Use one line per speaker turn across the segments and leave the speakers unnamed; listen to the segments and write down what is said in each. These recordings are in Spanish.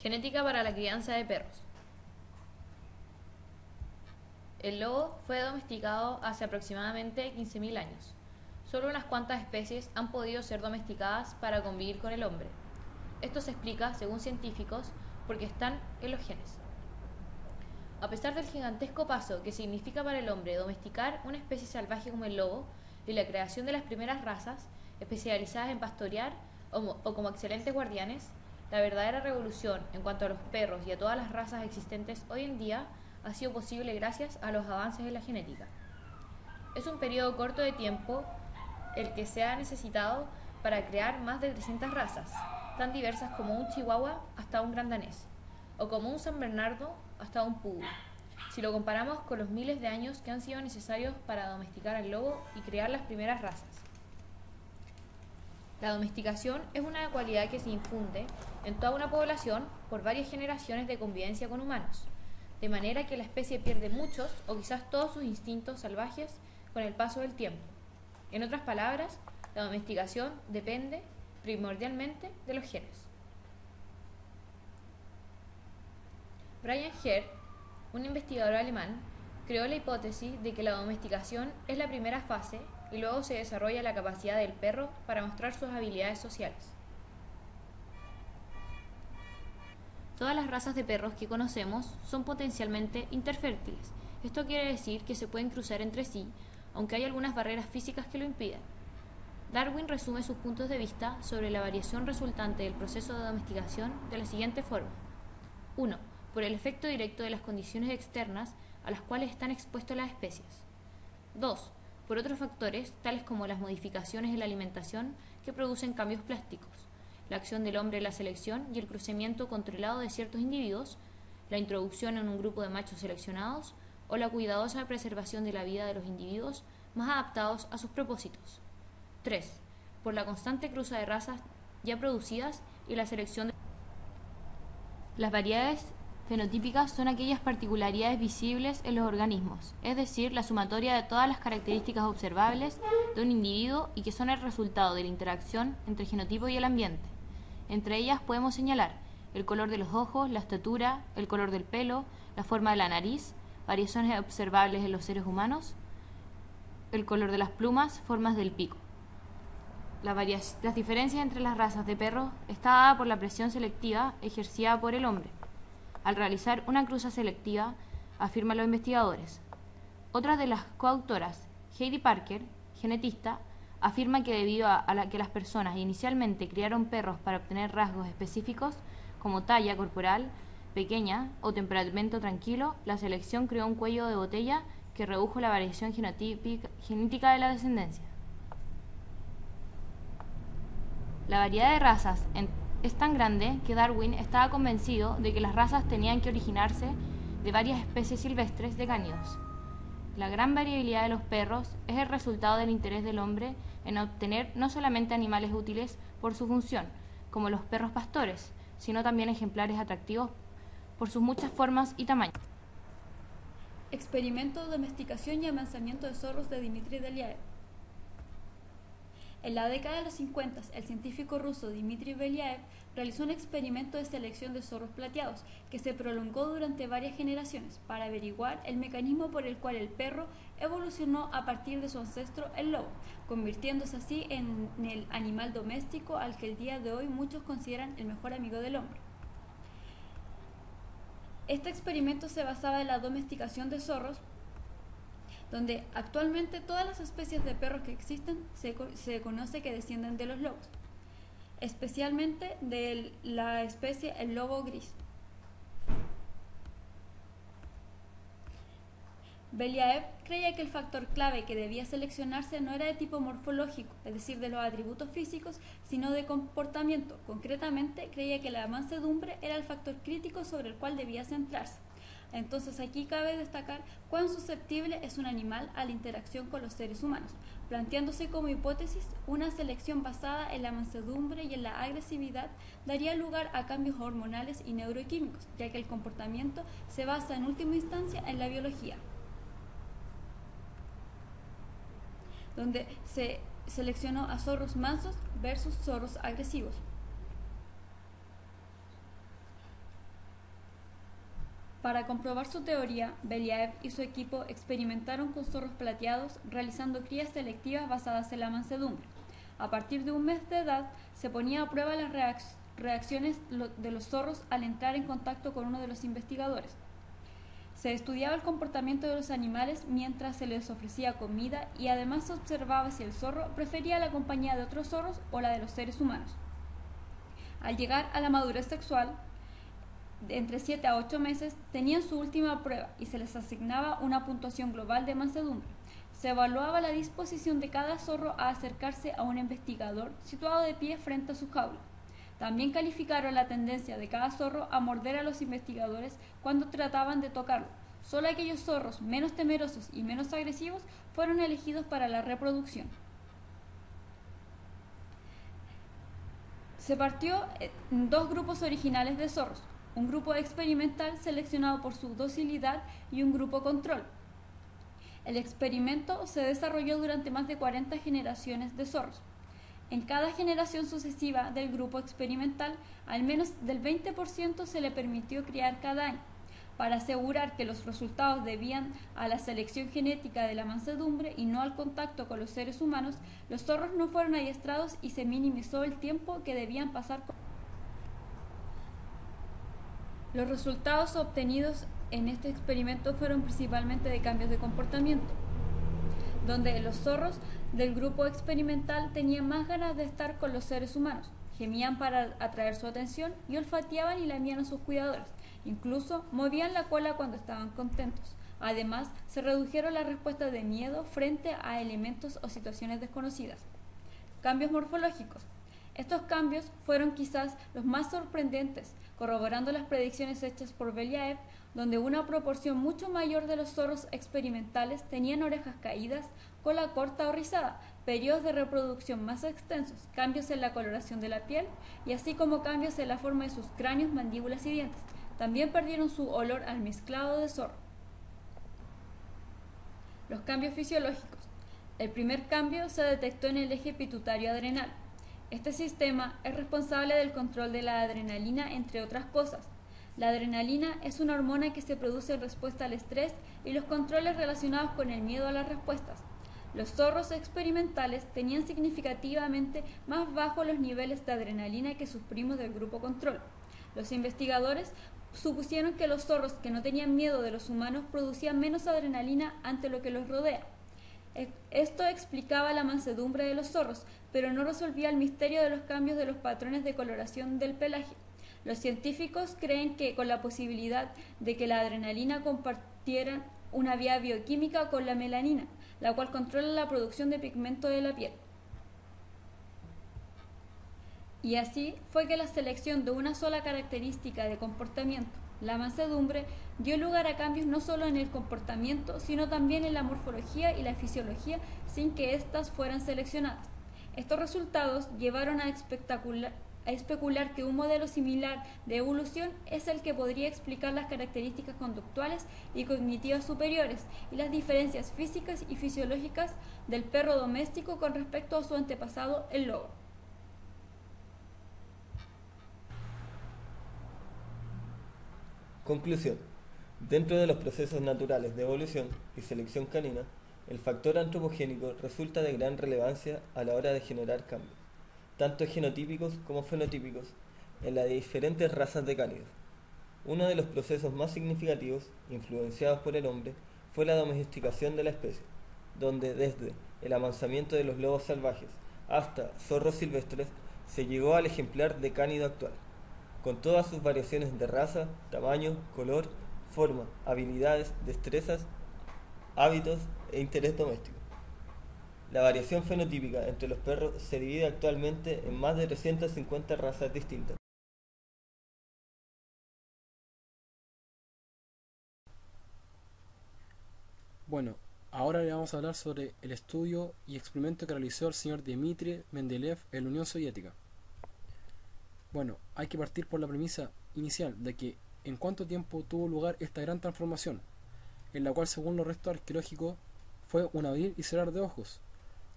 Genética para la crianza de perros. El lobo fue domesticado hace aproximadamente 15.000 años. Solo unas cuantas especies han podido ser domesticadas para convivir con el hombre. Esto se explica, según científicos, porque están en los genes. A pesar del gigantesco paso que significa para el hombre domesticar una especie salvaje como el lobo y la creación de las primeras razas, especializadas en pastorear o como excelentes guardianes, la verdadera revolución en cuanto a los perros y a todas las razas existentes hoy en día ha sido posible gracias a los avances en la genética. Es un periodo corto de tiempo el que se ha necesitado para crear más de 300 razas, tan diversas como un chihuahua hasta un gran danés, o como un San Bernardo hasta un pudú, si lo comparamos con los miles de años que han sido necesarios para domesticar al lobo y crear las primeras razas. La domesticación es una cualidad que se infunde en toda una población por varias generaciones de convivencia con humanos, de manera que la especie pierde muchos o quizás todos sus instintos salvajes con el paso del tiempo. En otras palabras, la domesticación depende primordialmente de los genes. Brian Herd, un investigador alemán, creó la hipótesis de que la domesticación es la primera fase y luego se desarrolla la capacidad del perro para mostrar sus habilidades sociales. Todas las razas de perros que conocemos son potencialmente interfértiles. Esto quiere decir que se pueden cruzar entre sí, aunque hay algunas barreras físicas que lo impiden. Darwin resume sus puntos de vista sobre la variación resultante del proceso de domesticación de la siguiente forma. 1. Por el efecto directo de las condiciones externas a las cuales están expuestas las especies. 2. Por otros factores, tales como las modificaciones en la alimentación que producen cambios plásticos, la acción del hombre en la selección y el crecimiento controlado de ciertos individuos, la introducción en un grupo de machos seleccionados o la cuidadosa preservación de la vida de los individuos más adaptados a sus propósitos. 3. Por la constante cruza de razas ya producidas y la selección de... Las variedades fenotípicas son aquellas particularidades visibles en los organismos, es decir, la sumatoria de todas las características observables de un individuo y que son el resultado de la interacción entre el genotipo y el ambiente. Entre ellas podemos señalar el color de los ojos, la estatura, el color del pelo, la forma de la nariz, variaciones observables en los seres humanos, el color de las plumas, formas del pico. Las diferencias entre las razas de perros está dada por la presión selectiva ejercida por el hombre al realizar una cruza selectiva, afirman los investigadores. Otra de las coautoras, Heidi Parker, genetista, afirma que debido a que las personas inicialmente criaron perros para obtener rasgos específicos como talla corporal pequeña o temperamento tranquilo, la selección creó un cuello de botella que redujo la variación genética de la descendencia. La variedad de razas es tan grande que Darwin estaba convencido de que las razas tenían que originarse de varias especies silvestres de cánidos. La gran variabilidad de los perros es el resultado del interés del hombre en obtener no solamente animales útiles por su función, como los perros pastores, sino también ejemplares atractivos por sus muchas formas y tamaños.
Experimento, domesticación y amansamiento de zorros de Dmitry Belyaev. En la década de los 50, el científico ruso Dmitry Belyaev realizó un experimento de selección de zorros plateados que se prolongó durante varias generaciones para averiguar el mecanismo por el cual el perro evolucionó a partir de su ancestro el lobo, convirtiéndose así en el animal doméstico al que el día de hoy muchos consideran el mejor amigo del hombre. Este experimento se basaba en la domesticación de zorros, donde actualmente todas las especies de perros que existen se conoce que descienden de los lobos, especialmente de la especie el lobo gris. Belyaev creía que el factor clave que debía seleccionarse no era de tipo morfológico, es decir, de los atributos físicos, sino de comportamiento. Concretamente, creía que la mansedumbre era el factor crítico sobre el cual debía centrarse. Entonces aquí cabe destacar cuán susceptible es un animal a la interacción con los seres humanos, planteándose como hipótesis una selección basada en la mansedumbre y en la agresividad daría lugar a cambios hormonales y neuroquímicos, ya que el comportamiento se basa en última instancia en la biología, donde se seleccionó a zorros mansos versus zorros agresivos. Para comprobar su teoría, Belyaev y su equipo experimentaron con zorros plateados, realizando crías selectivas basadas en la mansedumbre. A partir de un mes de edad, se ponía a prueba las reacciones de los zorros al entrar en contacto con uno de los investigadores. Se estudiaba el comportamiento de los animales mientras se les ofrecía comida y además se observaba si el zorro prefería la compañía de otros zorros o la de los seres humanos. Al llegar a la madurez sexual, de entre 7 a 8 meses, tenían su última prueba y se les asignaba una puntuación global de mansedumbre. Se evaluaba la disposición de cada zorro a acercarse a un investigador situado de pie frente a su jaula. También calificaron la tendencia de cada zorro a morder a los investigadores cuando trataban de tocarlo. Solo aquellos zorros menos temerosos y menos agresivos fueron elegidos para la reproducción. Se partió en dos grupos originales de zorros, un grupo experimental seleccionado por su docilidad y un grupo control. El experimento se desarrolló durante más de 40 generaciones de zorros. En cada generación sucesiva del grupo experimental, al menos del 20% se le permitió criar cada año. Para asegurar que los resultados debían a la selección genética de la mansedumbre y no al contacto con los seres humanos, los zorros no fueron adiestrados y se minimizó el tiempo que debían pasar con. Los resultados obtenidos en este experimento fueron principalmente de cambios de comportamiento, donde los zorros del grupo experimental tenían más ganas de estar con los seres humanos, gemían para atraer su atención y olfateaban y lamían a sus cuidadores, incluso movían la cola cuando estaban contentos. Además, se redujeron las respuestas de miedo frente a elementos o situaciones desconocidas. Cambios morfológicos. Estos cambios fueron quizás los más sorprendentes, corroborando las predicciones hechas por Belyaev, donde una proporción mucho mayor de los zorros experimentales tenían orejas caídas, cola corta o rizada, periodos de reproducción más extensos, cambios en la coloración de la piel y así como cambios en la forma de sus cráneos, mandíbulas y dientes. También perdieron su olor al mezclado de zorro. Los cambios fisiológicos. El primer cambio se detectó en el eje pituitario adrenal. Este sistema es responsable del control de la adrenalina, entre otras cosas. La adrenalina es una hormona que se produce en respuesta al estrés y los controles relacionados con el miedo a las respuestas. Los zorros experimentales tenían significativamente más bajos los niveles de adrenalina que sus primos del grupo control. Los investigadores supusieron que los zorros que no tenían miedo de los humanos producían menos adrenalina ante lo que los rodea. Esto explicaba la mansedumbre de los zorros, pero no resolvía el misterio de los cambios de los patrones de coloración del pelaje. Los científicos creen que con la posibilidad de que la adrenalina compartiera una vía bioquímica con la melanina, la cual controla la producción de pigmento de la piel. Y así fue que la selección de una sola característica de comportamiento, la mansedumbre, dio lugar a cambios no solo en el comportamiento, sino también en la morfología y la fisiología sin que éstas fueran seleccionadas. Estos resultados llevaron a especular que un modelo similar de evolución es el que podría explicar las características conductuales y cognitivas superiores y las diferencias físicas y fisiológicas del perro doméstico con respecto a su antepasado, el lobo.
Conclusión. Dentro de los procesos naturales de evolución y selección canina, el factor antropogénico resulta de gran relevancia a la hora de generar cambios, tanto genotípicos como fenotípicos, en las diferentes razas de cánidos. Uno de los procesos más significativos, influenciados por el hombre, fue la domesticación de la especie, donde desde el amansamiento de los lobos salvajes hasta zorros silvestres se llegó al ejemplar de cánido actual, con todas sus variaciones de raza, tamaño, color, forma, habilidades, destrezas, hábitos e interés doméstico. La variación fenotípica entre los perros se divide actualmente en más de 350 razas distintas.
Bueno, ahora le vamos a hablar sobre el estudio y experimento que realizó el señor Dmitri Mendeleev en la Unión Soviética. Bueno, hay que partir por la premisa inicial de que en cuánto tiempo tuvo lugar esta gran transformación, en la cual según los restos arqueológicos fue un abrir y cerrar de ojos.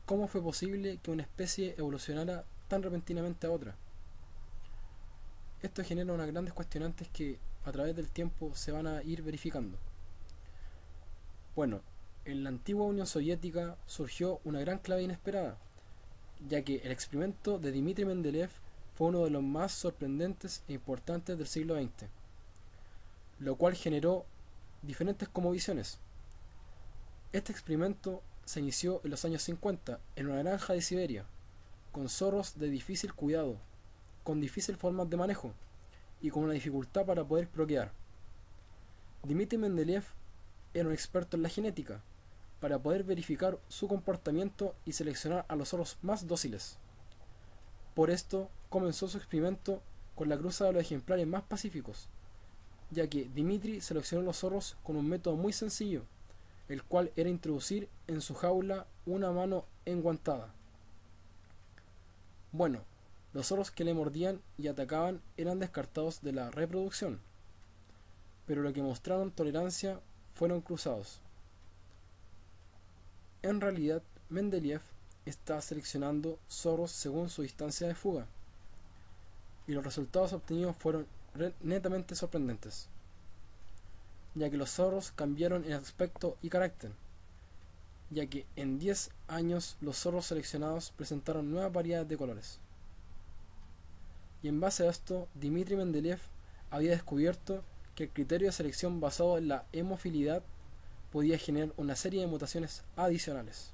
¿Cómo fue posible que una especie evolucionara tan repentinamente a otra? esto genera unas grandes cuestionantes que a través del tiempo se van a ir verificando. Bueno, en la antigua Unión Soviética surgió una gran clave inesperada, ya que el experimento de Dmitri Mendeleev fue uno de los más sorprendentes e importantes del siglo XX, lo cual generó diferentes cosmovisiones. Este experimento se inició en los años 50 en una granja de Siberia, con zorros de difícil cuidado, con difícil forma de manejo y con una dificultad para poder procrear. Dmitri Mendeleev era un experto en la genética, para poder verificar su comportamiento y seleccionar a los zorros más dóciles. Por esto comenzó su experimento con la cruza de los ejemplares más pacíficos, ya que Dmitri seleccionó los zorros con un método muy sencillo, el cual era introducir en su jaula una mano enguantada. Bueno, los zorros que le mordían y atacaban eran descartados de la reproducción, pero los que mostraron tolerancia fueron cruzados. En realidad, Mendeleev está seleccionando zorros según su distancia de fuga, y los resultados obtenidos fueron netamente sorprendentes, ya que los zorros cambiaron en aspecto y carácter, ya que en 10 años los zorros seleccionados presentaron nuevas variedades de colores. Y en base a esto, Dmitri Mendeleev había descubierto que el criterio de selección basado en la hemofilidad podía generar una serie de mutaciones adicionales.